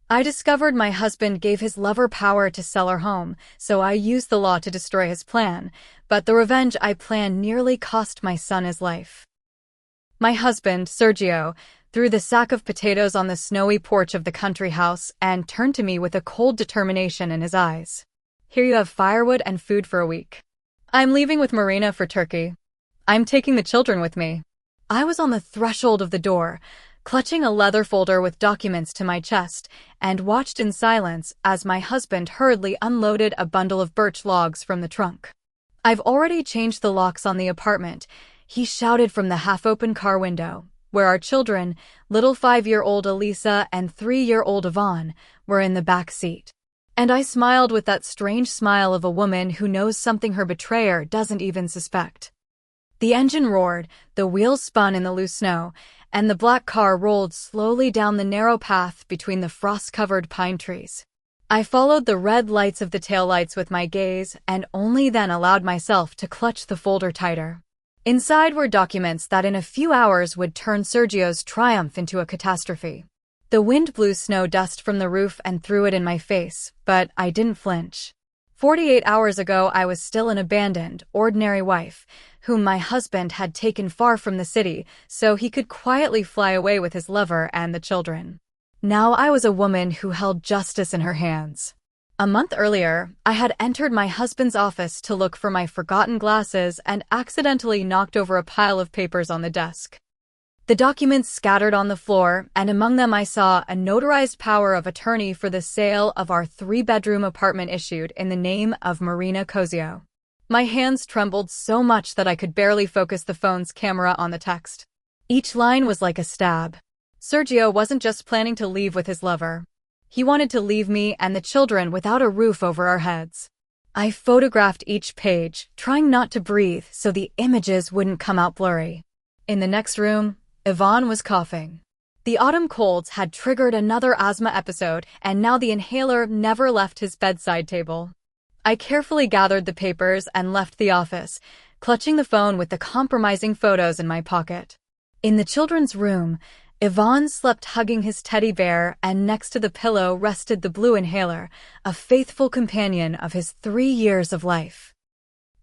I discovered my husband gave his lover power to sell our home, so I used the law to destroy his plan, but the revenge I planned nearly cost my son his life. My husband, Sergio, threw the sack of potatoes on the snowy porch of the country house and turned to me with a cold determination in his eyes. Here you have firewood and food for a week. I'm leaving with Marina for Turkey. I'm taking the children with me. I was on the threshold of the door, clutching a leather folder with documents to my chest, and watched in silence as my husband hurriedly unloaded a bundle of birch logs from the trunk. I've already changed the locks on the apartment, he shouted from the half-open car window, where our children, little 5-year-old Elisa and 3-year-old Yvonne, were in the back seat. And I smiled with that strange smile of a woman who knows something her betrayer doesn't even suspect. The engine roared, the wheels spun in the loose snow, and the black car rolled slowly down the narrow path between the frost-covered pine trees. I followed the red lights of the taillights with my gaze and only then allowed myself to clutch the folder tighter. Inside were documents that in a few hours would turn Sergio's triumph into a catastrophe. The wind blew snow dust from the roof and threw it in my face, but I didn't flinch. 48 hours ago I was still an abandoned, ordinary wife, whom my husband had taken far from the city so he could quietly fly away with his lover and the children. Now I was a woman who held justice in her hands. A month earlier, I had entered my husband's office to look for my forgotten glasses and accidentally knocked over a pile of papers on the desk. The documents scattered on the floor, and among them I saw a notarized power of attorney for the sale of our 3-bedroom apartment issued in the name of Marina Cozio. My hands trembled so much that I could barely focus the phone's camera on the text. Each line was like a stab. Sergio wasn't just planning to leave with his lover. He wanted to leave me and the children without a roof over our heads. I photographed each page, trying not to breathe so the images wouldn't come out blurry. In the next room, Yvonne was coughing. The autumn colds had triggered another asthma episode, and now the inhaler never left his bedside table. I carefully gathered the papers and left the office, clutching the phone with the compromising photos in my pocket. In the children's room, Yvonne slept hugging his teddy bear, and next to the pillow rested the blue inhaler, a faithful companion of his 3 years of life.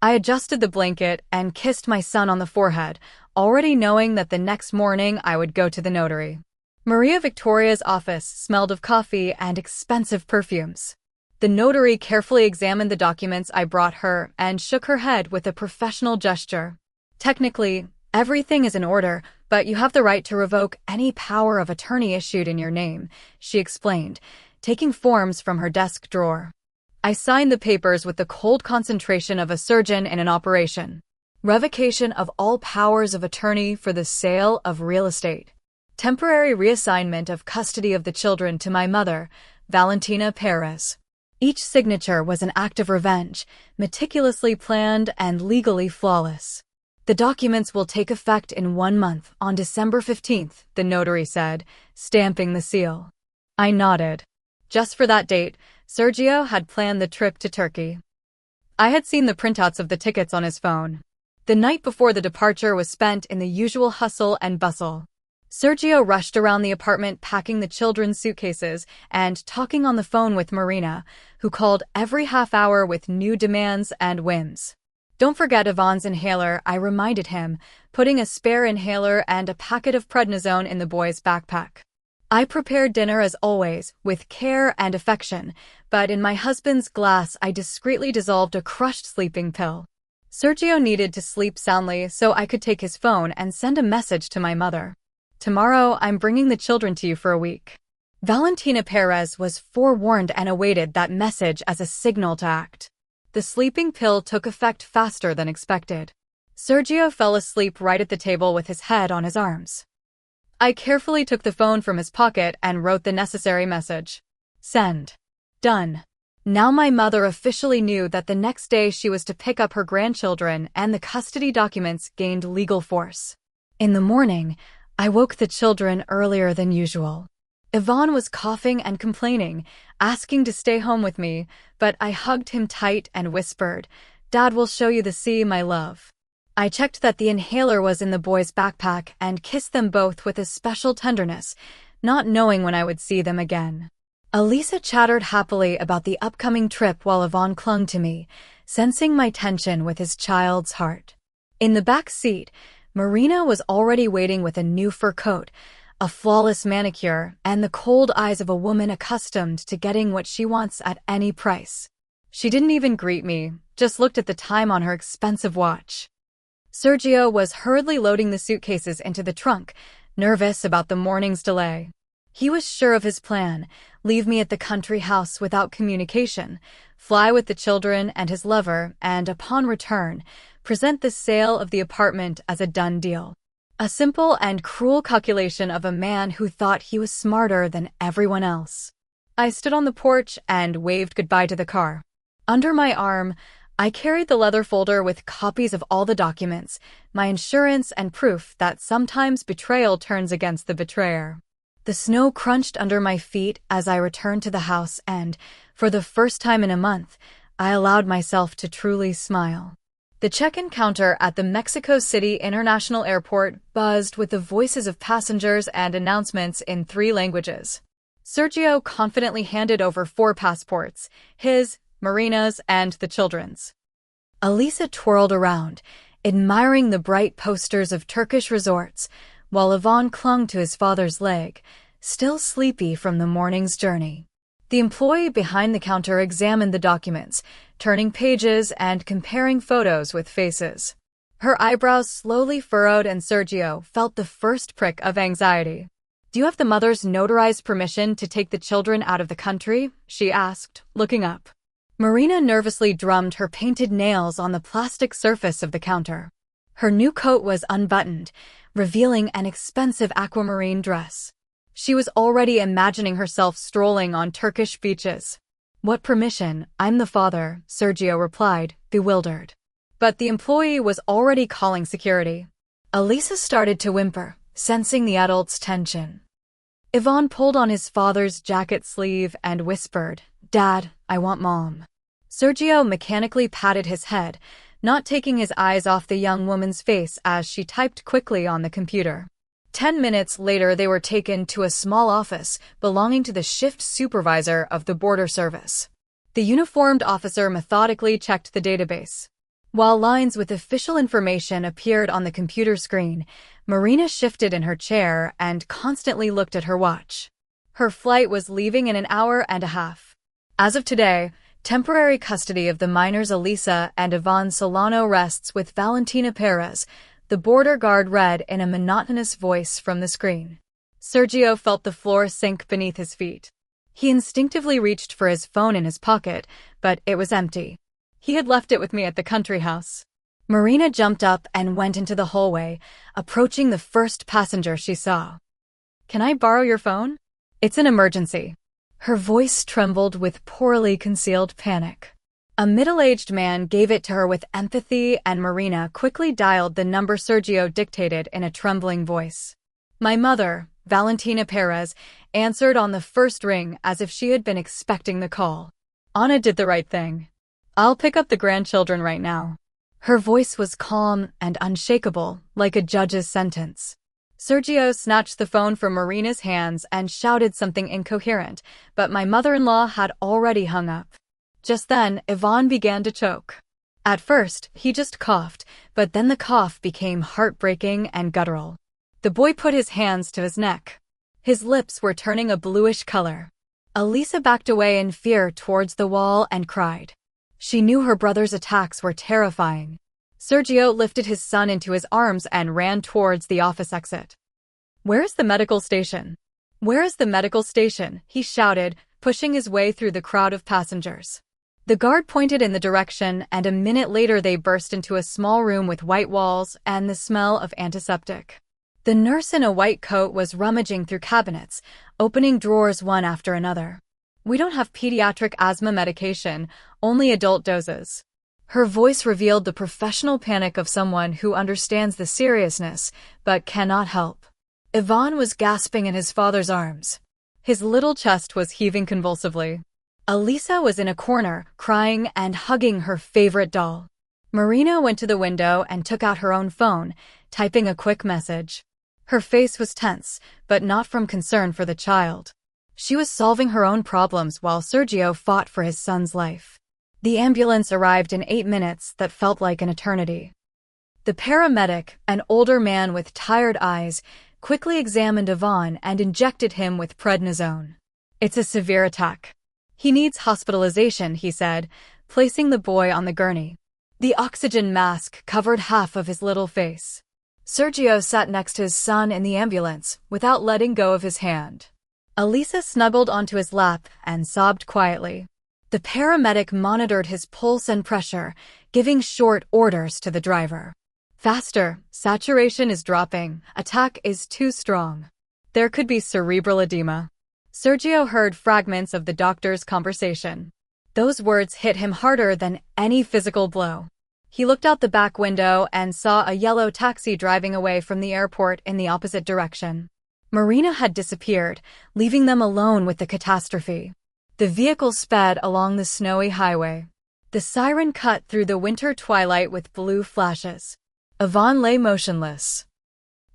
I adjusted the blanket and kissed my son on the forehead, already knowing that the next morning I would go to the notary. Maria Victoria's office smelled of coffee and expensive perfumes. The notary carefully examined the documents I brought her and shook her head with a professional gesture. Technically, everything is in order, but you have the right to revoke any power of attorney issued in your name, she explained, taking forms from her desk drawer. I signed the papers with the cold concentration of a surgeon in an operation. Revocation of all powers of attorney for the sale of real estate. Temporary reassignment of custody of the children to my mother, Valentina Perez. Each signature was an act of revenge, meticulously planned and legally flawless. The documents will take effect in 1 month, on December 15th, the notary said, stamping the seal. I nodded. Just for that date, Sergio had planned the trip to Turkey. I had seen the printouts of the tickets on his phone. The night before the departure was spent in the usual hustle and bustle. Sergio rushed around the apartment packing the children's suitcases and talking on the phone with Marina, who called every half hour with new demands and whims. Don't forget Yvonne's inhaler, I reminded him, putting a spare inhaler and a packet of prednisone in the boy's backpack. I prepared dinner as always, with care and affection, but in my husband's glass I discreetly dissolved a crushed sleeping pill. Sergio needed to sleep soundly so I could take his phone and send a message to my mother. Tomorrow, I'm bringing the children to you for a week. Valentina Perez was forewarned and awaited that message as a signal to act. The sleeping pill took effect faster than expected. Sergio fell asleep right at the table with his head on his arms. I carefully took the phone from his pocket and wrote the necessary message. Send. Done. Now my mother officially knew that the next day she was to pick up her grandchildren and the custody documents gained legal force. In the morning, I woke the children earlier than usual. Yvonne was coughing and complaining, asking to stay home with me, but I hugged him tight and whispered, Dad will show you the sea, my love. I checked that the inhaler was in the boys' backpack and kissed them both with a special tenderness, not knowing when I would see them again. Elisa chattered happily about the upcoming trip while Yvonne clung to me, sensing my tension with his child's heart. In the back seat, Marina was already waiting with a new fur coat, a flawless manicure, and the cold eyes of a woman accustomed to getting what she wants at any price. She didn't even greet me, just looked at the time on her expensive watch. Sergio was hurriedly loading the suitcases into the trunk, nervous about the morning's delay. He was sure of his plan: leave me at the country house without communication, fly with the children and his lover, and upon return, present the sale of the apartment as a done deal. A simple and cruel calculation of a man who thought he was smarter than everyone else. I stood on the porch and waved goodbye to the car. Under my arm, I carried the leather folder with copies of all the documents, my insurance, and proof that sometimes betrayal turns against the betrayer. The snow crunched under my feet as I returned to the house and, for the first time in a month, I allowed myself to truly smile. The check-in counter at the Mexico City International Airport buzzed with the voices of passengers and announcements in 3 languages. Sergio confidently handed over 4 passports, his, Marina's, and the children's. Elisa twirled around, admiring the bright posters of Turkish resorts, while Yvonne clung to his father's leg, still sleepy from the morning's journey. The employee behind the counter examined the documents, turning pages and comparing photos with faces. Her eyebrows slowly furrowed and Sergio felt the first prick of anxiety. "Do you have the mother's notarized permission to take the children out of the country?" she asked, looking up. Marina nervously drummed her painted nails on the plastic surface of the counter. Her new coat was unbuttoned, revealing an expensive aquamarine dress. She was already imagining herself strolling on Turkish beaches. "What permission? I'm the father," Sergio replied, bewildered. But the employee was already calling security. Elisa started to whimper, sensing the adult's tension. Yvonne pulled on his father's jacket sleeve and whispered, "Dad, I want Mom." Sergio mechanically patted his head, not taking his eyes off the young woman's face as she typed quickly on the computer. 10 minutes later, they were taken to a small office belonging to the shift supervisor of the border service. The uniformed officer methodically checked the database. While lines with official information appeared on the computer screen, Marina shifted in her chair and constantly looked at her watch. Her flight was leaving in an hour and a half. As of today, temporary custody of the minors Elisa and Yvonne Solano rests with Valentina Perez, the border guard read in a monotonous voice from the screen. Sergio felt the floor sink beneath his feet. He instinctively reached for his phone in his pocket, but it was empty. He had left it with me at the country house. Marina jumped up and went into the hallway, approaching the first passenger she saw. "Can I borrow your phone? It's an emergency." Her voice trembled with poorly concealed panic. A middle-aged man gave it to her with empathy, and Marina quickly dialed the number Sergio dictated in a trembling voice. My mother, Valentina Perez, answered on the first ring as if she had been expecting the call. "Anna did the right thing. I'll pick up the grandchildren right now." Her voice was calm and unshakable, like a judge's sentence. Sergio snatched the phone from Marina's hands and shouted something incoherent, but my mother-in-law had already hung up. Just then, Yvonne began to choke. At first, he just coughed, but then the cough became heartbreaking and guttural. The boy put his hands to his neck. His lips were turning a bluish color. Elisa backed away in fear towards the wall and cried. She knew her brother's attacks were terrifying. Sergio lifted his son into his arms and ran towards the office exit. "Where is the medical station? Where is the medical station?" he shouted, pushing his way through the crowd of passengers. The guard pointed in the direction, and a minute later they burst into a small room with white walls and the smell of antiseptic. The nurse in a white coat was rummaging through cabinets, opening drawers one after another. "We don't have pediatric asthma medication, only adult doses." Her voice revealed the professional panic of someone who understands the seriousness, but cannot help. Yvonne was gasping in his father's arms. His little chest was heaving convulsively. Elisa was in a corner, crying and hugging her favorite doll. Marina went to the window and took out her own phone, typing a quick message. Her face was tense, but not from concern for the child. She was solving her own problems while Sergio fought for his son's life. The ambulance arrived in 8 minutes that felt like an eternity. The paramedic, an older man with tired eyes, quickly examined Ivan and injected him with prednisone. "It's a severe attack. He needs hospitalization," he said, placing the boy on the gurney. The oxygen mask covered half of his little face. Sergio sat next to his son in the ambulance without letting go of his hand. Elisa snuggled onto his lap and sobbed quietly. The paramedic monitored his pulse and pressure, giving short orders to the driver. "Faster, saturation is dropping, attack is too strong. There could be cerebral edema." Sergio heard fragments of the doctor's conversation. Those words hit him harder than any physical blow. He looked out the back window and saw a yellow taxi driving away from the airport in the opposite direction. Marina had disappeared, leaving them alone with the catastrophe. The vehicle sped along the snowy highway. The siren cut through the winter twilight with blue flashes. Ivan lay motionless.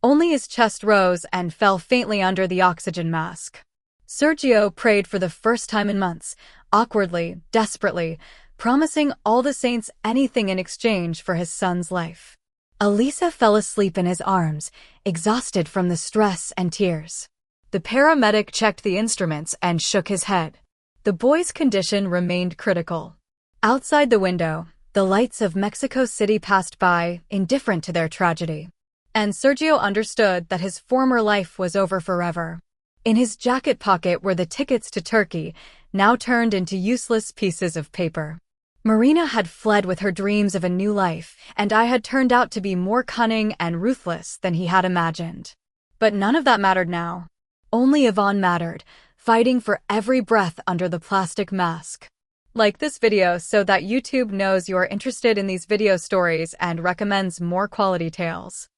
Only his chest rose and fell faintly under the oxygen mask. Sergio prayed for the first time in months, awkwardly, desperately, promising all the saints anything in exchange for his son's life. Elisa fell asleep in his arms, exhausted from the stress and tears. The paramedic checked the instruments and shook his head. The boy's condition remained critical. Outside the window, the lights of Mexico City passed by, indifferent to their tragedy. And Sergio understood that his former life was over forever. In his jacket pocket were the tickets to Turkey, now turned into useless pieces of paper. Marina had fled with her dreams of a new life, and I had turned out to be more cunning and ruthless than he had imagined. But none of that mattered now. Only Ivan mattered, fighting for every breath under the plastic mask. Like this video so that YouTube knows you are interested in these video stories and recommends more quality tales.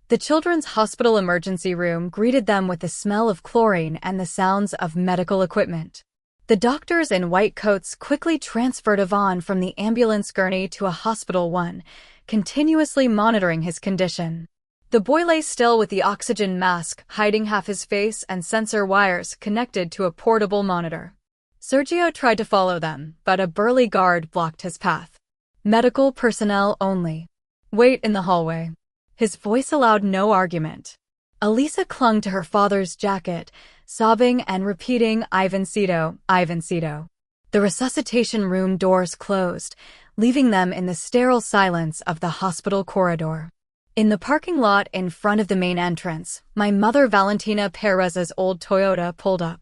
The children's hospital emergency room greeted them with the smell of chlorine and the sounds of medical equipment. The doctors in white coats quickly transferred Ivan from the ambulance gurney to a hospital one, continuously monitoring his condition. The boy lay still with the oxygen mask hiding half his face and sensor wires connected to a portable monitor. Sergio tried to follow them, but a burly guard blocked his path. "Medical personnel only. Wait in the hallway." His voice allowed no argument. Elisa clung to her father's jacket, sobbing and repeating, "Ivancito, Ivancito." The resuscitation room doors closed, leaving them in the sterile silence of the hospital corridor. In the parking lot in front of the main entrance, my mother Valentina Perez's old Toyota pulled up.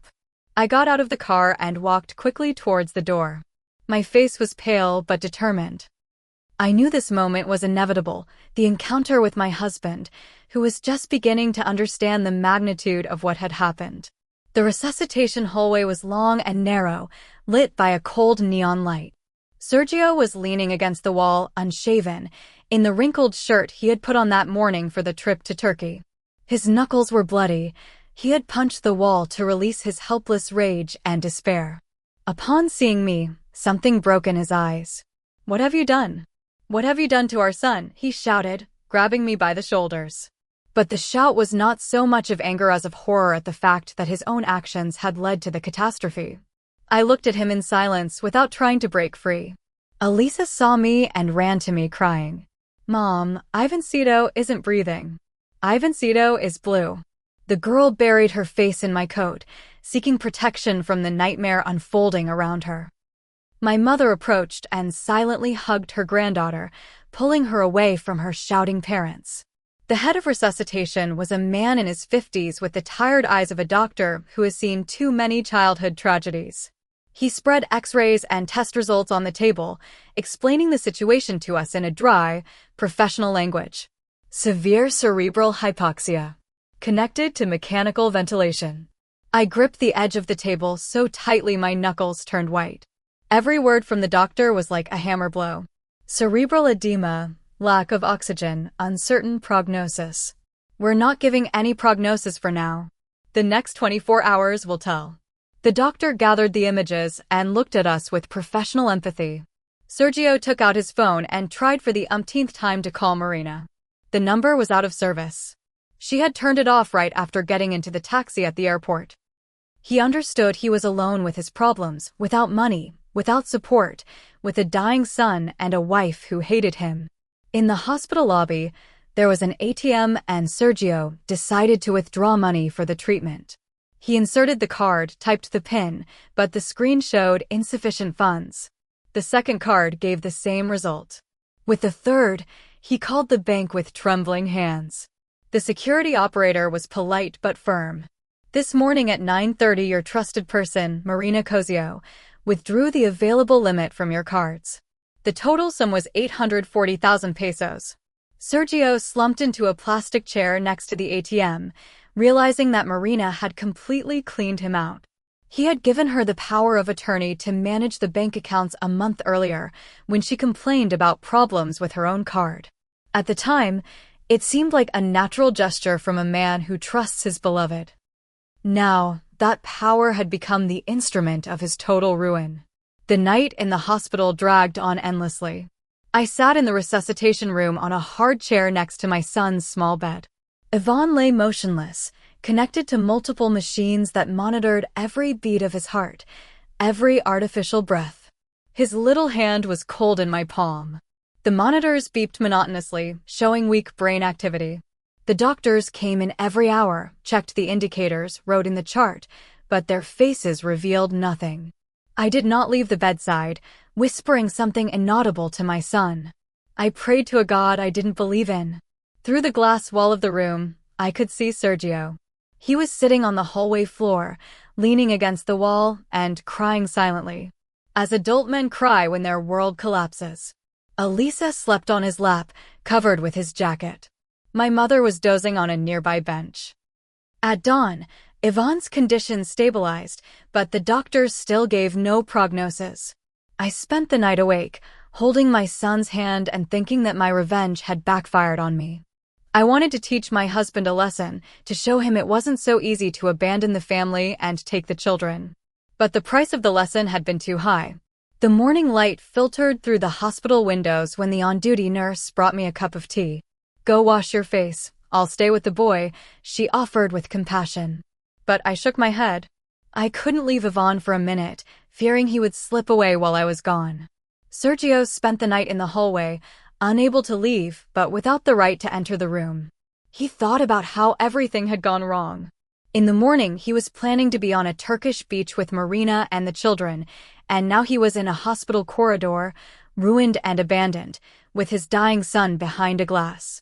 I got out of the car and walked quickly towards the door. My face was pale but determined. I knew this moment was inevitable, the encounter with my husband, who was just beginning to understand the magnitude of what had happened. The resuscitation hallway was long and narrow, lit by a cold neon light. Sergio was leaning against the wall, unshaven, in the wrinkled shirt he had put on that morning for the trip to Turkey. His knuckles were bloody. He had punched the wall to release his helpless rage and despair. Upon seeing me, something broke in his eyes. "What have you done? What have you done to our son?" he shouted, grabbing me by the shoulders. But the shout was not so much of anger as of horror at the fact that his own actions had led to the catastrophe. I looked at him in silence without trying to break free. Elisa saw me and ran to me crying, "Mom, Ivancito isn't breathing. Ivancito is blue." The girl buried her face in my coat, seeking protection from the nightmare unfolding around her. My mother approached and silently hugged her granddaughter, pulling her away from her shouting parents. The head of resuscitation was a man in his 50s with the tired eyes of a doctor who has seen too many childhood tragedies. He spread X-rays and test results on the table, explaining the situation to us in a dry, professional language. Severe cerebral hypoxia. Connected to mechanical ventilation. I gripped the edge of the table so tightly my knuckles turned white. Every word from the doctor was like a hammer blow. Cerebral edema, lack of oxygen, uncertain prognosis. We're not giving any prognosis for now. The next 24 hours will tell. The doctor gathered the images and looked at us with professional empathy. Sergio took out his phone and tried for the umpteenth time to call Marina. The number was out of service. She had turned it off right after getting into the taxi at the airport. He understood he was alone with his problems, without money, without support, with a dying son and a wife who hated him. In the hospital lobby, there was an ATM and Sergio decided to withdraw money for the treatment. He inserted the card, typed the PIN, but the screen showed insufficient funds. The second card gave the same result. With the third, he called the bank with trembling hands. The security operator was polite but firm. This morning at 9:30, your trusted person, Marina Cozio, withdrew the available limit from your cards. The total sum was 840,000 pesos. Sergio slumped into a plastic chair next to the ATM, realizing that Marina had completely cleaned him out. He had given her the power of attorney to manage the bank accounts a month earlier, when she complained about problems with her own card. At the time, it seemed like a natural gesture from a man who trusts his beloved. Now, that power had become the instrument of his total ruin. The night in the hospital dragged on endlessly. I sat in the resuscitation room on a hard chair next to my son's small bed. Ivan lay motionless, connected to multiple machines that monitored every beat of his heart, every artificial breath. His little hand was cold in my palm. The monitors beeped monotonously, showing weak brain activity. The doctors came in every hour, checked the indicators, wrote in the chart, but their faces revealed nothing. I did not leave the bedside, whispering something inaudible to my son. I prayed to a God I didn't believe in. Through the glass wall of the room, I could see Sergio. He was sitting on the hallway floor, leaning against the wall and crying silently, as adult men cry when their world collapses. Elisa slept on his lap, covered with his jacket. My mother was dozing on a nearby bench. At dawn, Ivan's condition stabilized, but the doctors still gave no prognosis. I spent the night awake, holding my son's hand and thinking that my revenge had backfired on me. I wanted to teach my husband a lesson, to show him it wasn't so easy to abandon the family and take the children. But the price of the lesson had been too high. The morning light filtered through the hospital windows when the on-duty nurse brought me a cup of tea. "Go wash your face. I'll stay with the boy," she offered with compassion. But I shook my head. I couldn't leave Ivan for a minute, fearing he would slip away while I was gone. Sergio spent the night in the hallway, unable to leave, but without the right to enter the room. He thought about how everything had gone wrong. In the morning, he was planning to be on a Turkish beach with Marina and the children, and now he was in a hospital corridor, ruined and abandoned, with his dying son behind a glass.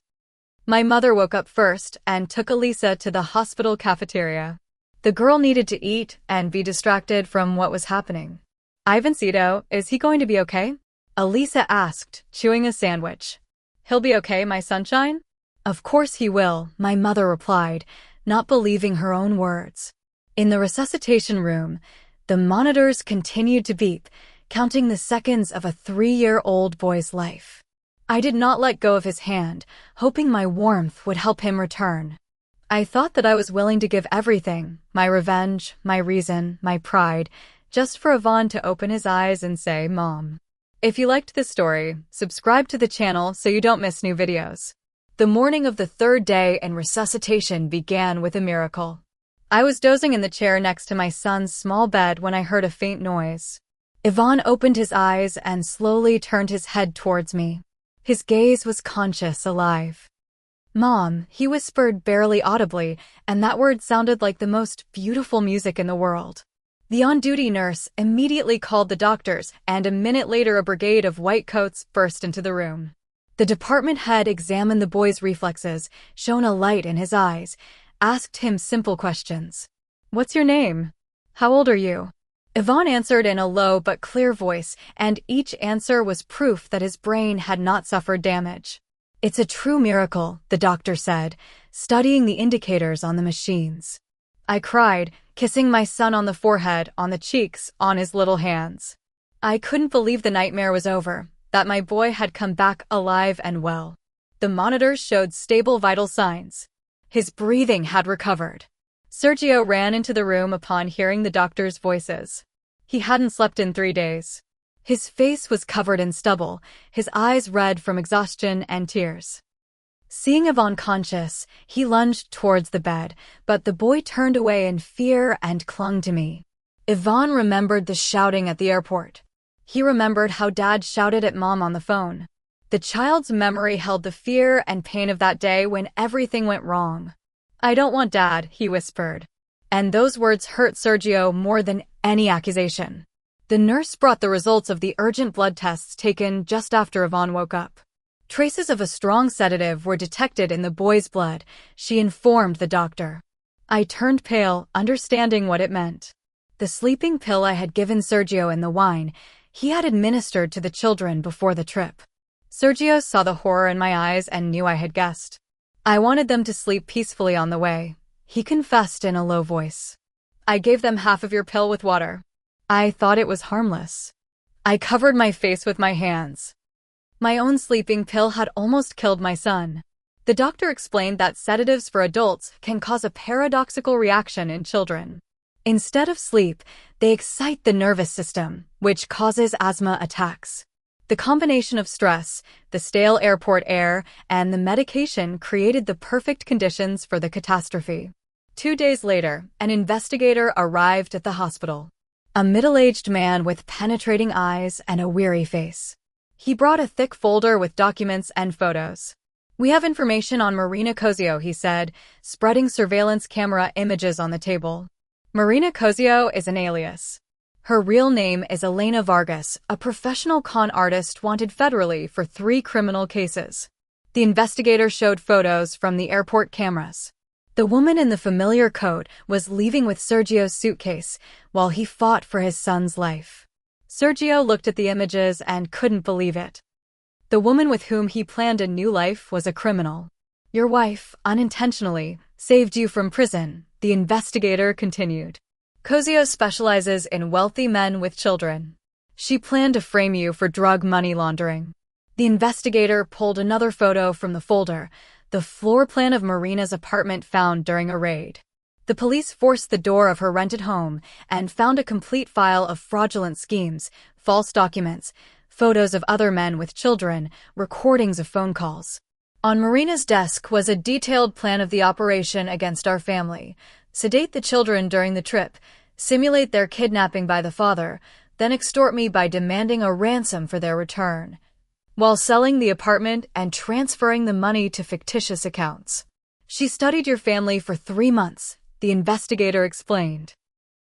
My mother woke up first and took Elisa to the hospital cafeteria. The girl needed to eat and be distracted from what was happening. "Ivancito, is he going to be okay?" Elisa asked, chewing a sandwich. "He'll be okay, my sunshine?" "Of course he will," my mother replied, not believing her own words. In the resuscitation room, the monitors continued to beep, counting the seconds of a 3-year-old boy's life. I did not let go of his hand, hoping my warmth would help him return. I thought that I was willing to give everything, my revenge, my reason, my pride, just for Ivan to open his eyes and say, "Mom." If you liked this story, subscribe to the channel so you don't miss new videos. The morning of the third day in resuscitation began with a miracle. I was dozing in the chair next to my son's small bed when I heard a faint noise. Ivan opened his eyes and slowly turned his head towards me. His gaze was conscious, alive. "Mom," he whispered barely audibly, and that word sounded like the most beautiful music in the world. The on-duty nurse immediately called the doctors, and a minute later a brigade of white coats burst into the room. The department head examined the boy's reflexes, shone a light in his eyes, asked him simple questions. "What's your name? How old are you?" Ivan answered in a low but clear voice, and each answer was proof that his brain had not suffered damage. "It's a true miracle," the doctor said, studying the indicators on the machines. I cried, kissing my son on the forehead, on the cheeks, on his little hands. I couldn't believe the nightmare was over, that my boy had come back alive and well. The monitors showed stable vital signs. His breathing had recovered. Sergio ran into the room upon hearing the doctor's voices. He hadn't slept in 3 days. His face was covered in stubble, his eyes red from exhaustion and tears. Seeing Yvonne conscious, he lunged towards the bed, but the boy turned away in fear and clung to me. Yvonne remembered the shouting at the airport. He remembered how Dad shouted at Mom on the phone. The child's memory held the fear and pain of that day when everything went wrong. "I don't want Dad," he whispered. And those words hurt Sergio more than any accusation. The nurse brought the results of the urgent blood tests taken just after Yvonne woke up. Traces of a strong sedative were detected in the boy's blood, she informed the doctor. I turned pale, understanding what it meant. The sleeping pill I had given Sergio in the wine, he had administered to the children before the trip. Sergio saw the horror in my eyes and knew I had guessed. "I wanted them to sleep peacefully on the way," he confessed in a low voice. "I gave them half of your pill with water. I thought it was harmless." I covered my face with my hands. My own sleeping pill had almost killed my son. The doctor explained that sedatives for adults can cause a paradoxical reaction in children. Instead of sleep, they excite the nervous system, which causes asthma attacks. The combination of stress, the stale airport air, and the medication created the perfect conditions for the catastrophe. 2 days later, an investigator arrived at the hospital. A middle-aged man with penetrating eyes and a weary face. He brought a thick folder with documents and photos. "We have information on Marina Cozio," he said, spreading surveillance camera images on the table. Marina Cozio is an alias. Her real name is Elena Vargas, a professional con artist wanted federally for 3 criminal cases. The investigator showed photos from the airport cameras. The woman in the familiar coat was leaving with Sergio's suitcase while he fought for his son's life. Sergio looked at the images and couldn't believe it. The woman with whom he planned a new life was a criminal. "Your wife, unintentionally, saved you from prison," the investigator continued. "Cozio specializes in wealthy men with children. She planned to frame you for drug money laundering." The investigator pulled another photo from the folder, the floor plan of Marina's apartment found during a raid. The police forced the door of her rented home and found a complete file of fraudulent schemes, false documents, photos of other men with children, recordings of phone calls. On Marina's desk was a detailed plan of the operation against our family. Sedate the children during the trip, simulate their kidnapping by the father, then extort me by demanding a ransom for their return, while selling the apartment and transferring the money to fictitious accounts. "She studied your family for 3 months, the investigator explained.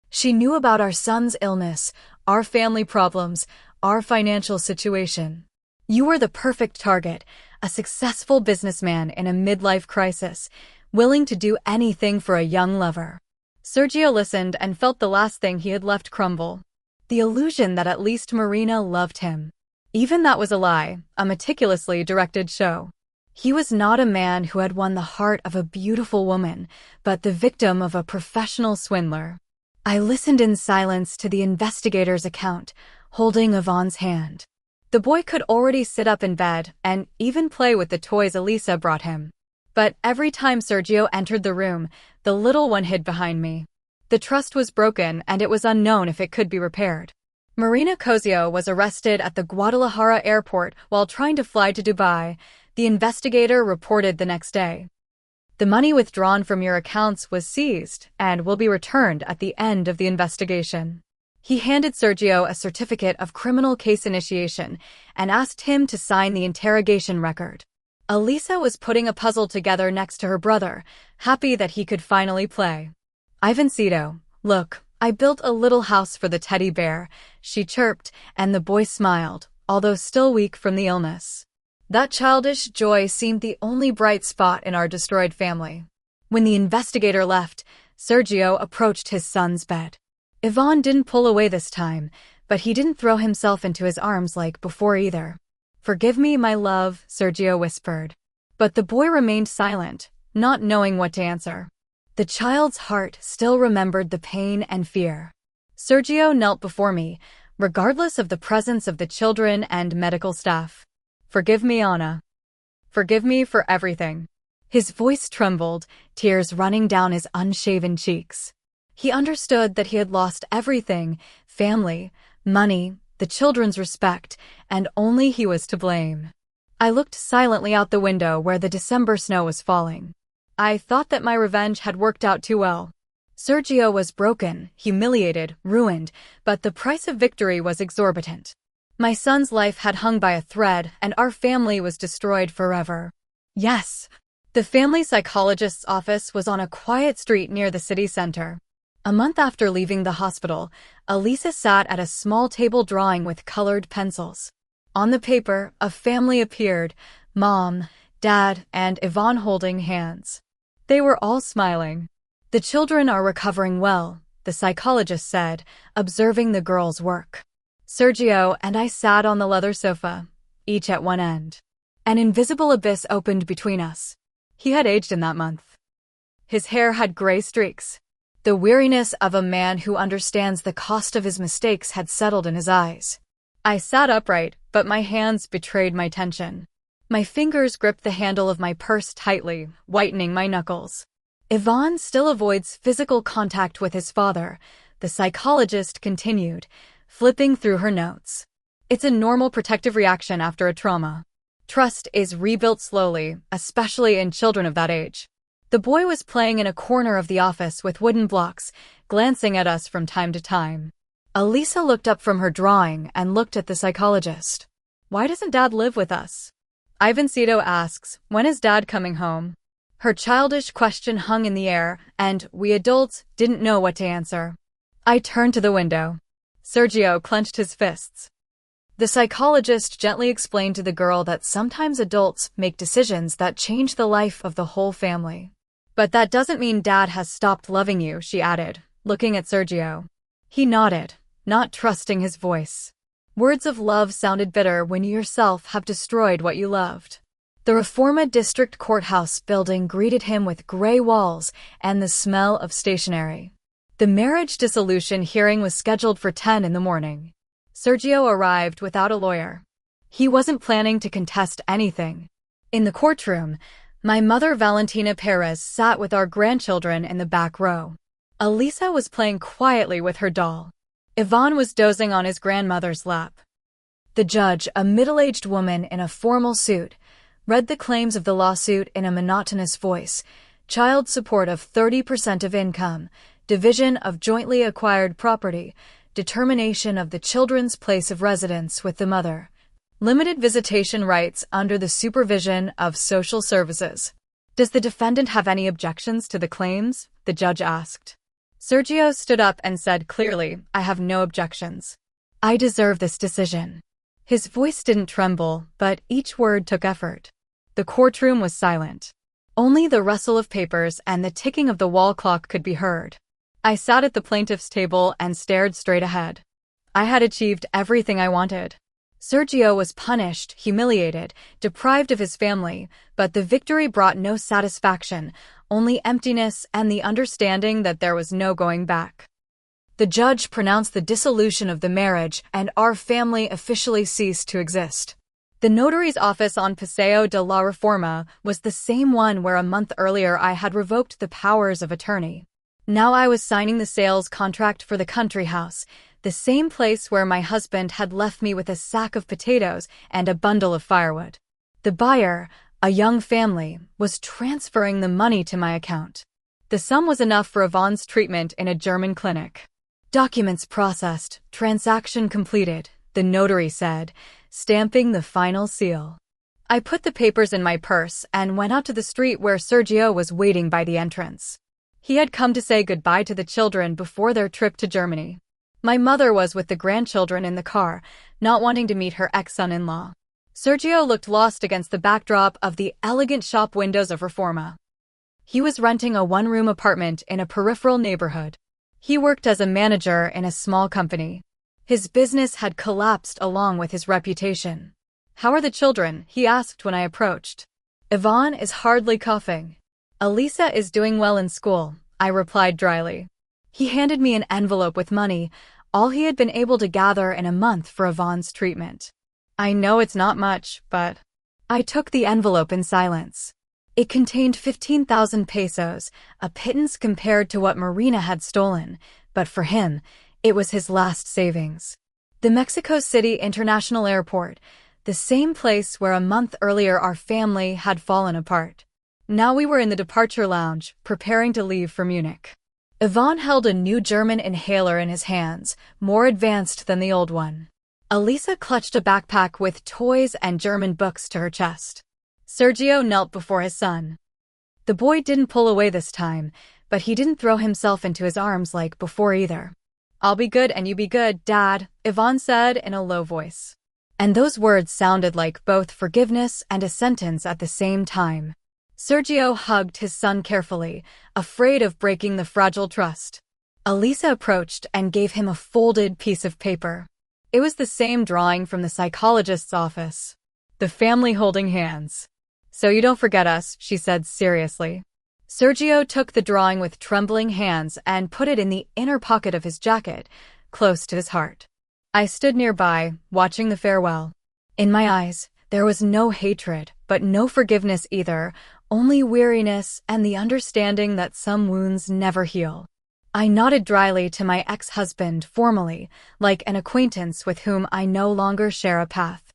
"She knew about our son's illness, our family problems, our financial situation. You were the perfect target, a successful businessman in a midlife crisis, willing to do anything for a young lover." Sergio listened and felt the last thing he had left crumble. The illusion that at least Marina loved him. Even that was a lie, a meticulously directed show. He was not a man who had won the heart of a beautiful woman, but the victim of a professional swindler. I listened in silence to the investigator's account, holding Yvonne's hand. The boy could already sit up in bed and even play with the toys Elisa brought him. But every time Sergio entered the room, the little one hid behind me. The trust was broken and it was unknown if it could be repaired. Marina Cozio was arrested at the Guadalajara airport while trying to fly to Dubai, the investigator reported the next day. "The money withdrawn from your accounts was seized and will be returned at the end of the investigation." He handed Sergio a certificate of criminal case initiation and asked him to sign the interrogation record. Elisa was putting a puzzle together next to her brother, happy that he could finally play. "Ivancito, look, I built a little house for the teddy bear," she chirped, and the boy smiled, although still weak from the illness. That childish joy seemed the only bright spot in our destroyed family. When the investigator left, Sergio approached his son's bed. Yvonne didn't pull away this time, but he didn't throw himself into his arms like before either. "Forgive me, my love," Sergio whispered. But the boy remained silent, not knowing what to answer. The child's heart still remembered the pain and fear. Sergio knelt before me, regardless of the presence of the children and medical staff. "Forgive me, Anna. Forgive me for everything." His voice trembled, tears running down his unshaven cheeks. He understood that he had lost everything, family, money, the children's respect, and only he was to blame. I looked silently out the window where the December snow was falling. I thought that my revenge had worked out too well. Sergio was broken, humiliated, ruined, but the price of victory was exorbitant. My son's life had hung by a thread, and our family was destroyed forever. Yes. The family psychologist's office was on a quiet street near the city center. A month after leaving the hospital, Elisa sat at a small table drawing with colored pencils. On the paper, a family appeared, Mom, Dad, and Yvonne holding hands. They were all smiling. The children are recovering well, the psychologist said, observing the girls' work. Sergio and I sat on the leather sofa, each at one end. An invisible abyss opened between us. He had aged in that month. His hair had gray streaks. The weariness of a man who understands the cost of his mistakes had settled in his eyes. I sat upright, but my hands betrayed my tension. My fingers gripped the handle of my purse tightly, whitening my knuckles. Yvonne still avoids physical contact with his father, the psychologist continued, flipping through her notes. It's a normal protective reaction after a trauma. Trust is rebuilt slowly, especially in children of that age. The boy was playing in a corner of the office with wooden blocks, glancing at us from time to time. Elisa looked up from her drawing and looked at the psychologist. Why doesn't Dad live with us? Ivancito asks, when is Dad coming home? Her childish question hung in the air, and we adults didn't know what to answer. I turned to the window. Sergio clenched his fists. The psychologist gently explained to the girl that sometimes adults make decisions that change the life of the whole family. But that doesn't mean Dad has stopped loving you, she added, looking at Sergio. He nodded, not trusting his voice. Words of love sounded bitter when you yourself have destroyed what you loved. The Reforma District Courthouse building greeted him with gray walls and the smell of stationery. The marriage dissolution hearing was scheduled for 10 in the morning. Sergio arrived without a lawyer. He wasn't planning to contest anything. In the courtroom, my mother Valentina Perez sat with our grandchildren in the back row. Elisa was playing quietly with her doll. Yvonne was dozing on his grandmother's lap. The judge, a middle-aged woman in a formal suit, read the claims of the lawsuit in a monotonous voice: child support of 30% of income, division of jointly acquired property, determination of the children's place of residence with the mother, limited visitation rights under the supervision of social services. Does the defendant have any objections to the claims? The judge asked. Sergio stood up and said clearly, I have no objections. I deserve this decision. His voice didn't tremble, but each word took effort. The courtroom was silent. Only the rustle of papers and the ticking of the wall clock could be heard. I sat at the plaintiff's table and stared straight ahead. I had achieved everything I wanted. Sergio was punished, humiliated, deprived of his family, but the victory brought no satisfaction, only emptiness and the understanding that there was no going back. The judge pronounced the dissolution of the marriage, and our family officially ceased to exist. The notary's office on Paseo de la Reforma was the same one where a month earlier I had revoked the powers of attorney. Now I was signing the sales contract for the country house, the same place where my husband had left me with a sack of potatoes and a bundle of firewood. The buyer, a young family, was transferring the money to my account. The sum was enough for Yvonne's treatment in a German clinic. Documents processed, transaction completed, the notary said, stamping the final seal. I put the papers in my purse and went out to the street where Sergio was waiting by the entrance. He had come to say goodbye to the children before their trip to Germany. My mother was with the grandchildren in the car, not wanting to meet her ex-son-in-law. Sergio looked lost against the backdrop of the elegant shop windows of Reforma. He was renting a one-room apartment in a peripheral neighborhood. He worked as a manager in a small company. His business had collapsed along with his reputation. How are the children? He asked when I approached. Yvonne is hardly coughing. Elisa is doing well in school, I replied dryly. He handed me an envelope with money, all he had been able to gather in a month for Yvonne's treatment. I know it's not much, but... I took the envelope in silence. It contained 15,000 pesos, a pittance compared to what Marina had stolen, but for him, it was his last savings. The Mexico City International Airport, the same place where a month earlier our family had fallen apart. Now we were in the departure lounge, preparing to leave for Munich. Ivan held a new German inhaler in his hands, more advanced than the old one. Elisa clutched a backpack with toys and German books to her chest. Sergio knelt before his son. The boy didn't pull away this time, but he didn't throw himself into his arms like before either. "I'll be good and you be good, Dad," Ivan said in a low voice. And those words sounded like both forgiveness and a sentence at the same time. Sergio hugged his son carefully, afraid of breaking the fragile trust. Elisa approached and gave him a folded piece of paper. It was the same drawing from the psychologist's office. The family holding hands. "So you don't forget us," she said seriously. Sergio took the drawing with trembling hands and put it in the inner pocket of his jacket, close to his heart. I stood nearby, watching the farewell. In my eyes, there was no hatred, but no forgiveness either, only weariness and the understanding that some wounds never heal. I nodded dryly to my ex-husband formally, like an acquaintance with whom I no longer share a path.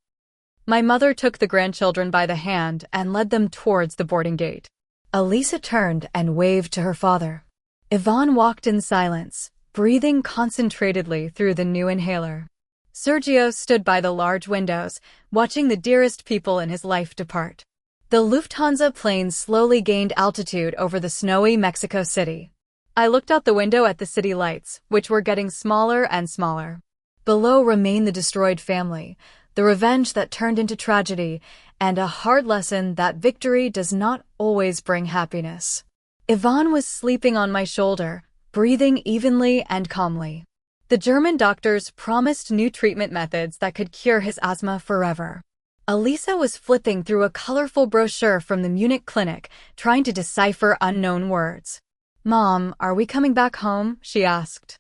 My mother took the grandchildren by the hand and led them towards the boarding gate. Elisa turned and waved to her father. Ivan walked in silence, breathing concentratedly through the new inhaler. Sergio stood by the large windows, watching the dearest people in his life depart. The Lufthansa plane slowly gained altitude over the snowy Mexico City. I looked out the window at the city lights, which were getting smaller and smaller. Below remained the destroyed family, the revenge that turned into tragedy, and a hard lesson that victory does not always bring happiness. Ivan was sleeping on my shoulder, breathing evenly and calmly. The German doctors promised new treatment methods that could cure his asthma forever. Elisa was flipping through a colorful brochure from the Munich clinic, trying to decipher unknown words. "Mom, are we coming back home?" she asked.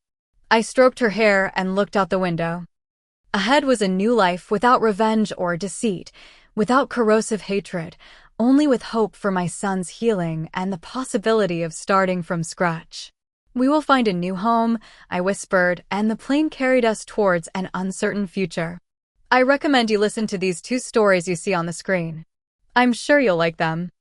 I stroked her hair and looked out the window. Ahead was a new life without revenge or deceit, without corrosive hatred, only with hope for my son's healing and the possibility of starting from scratch. "We will find a new home," I whispered, and the plane carried us towards an uncertain future. I recommend you listen to these 2 stories you see on the screen. I'm sure you'll like them.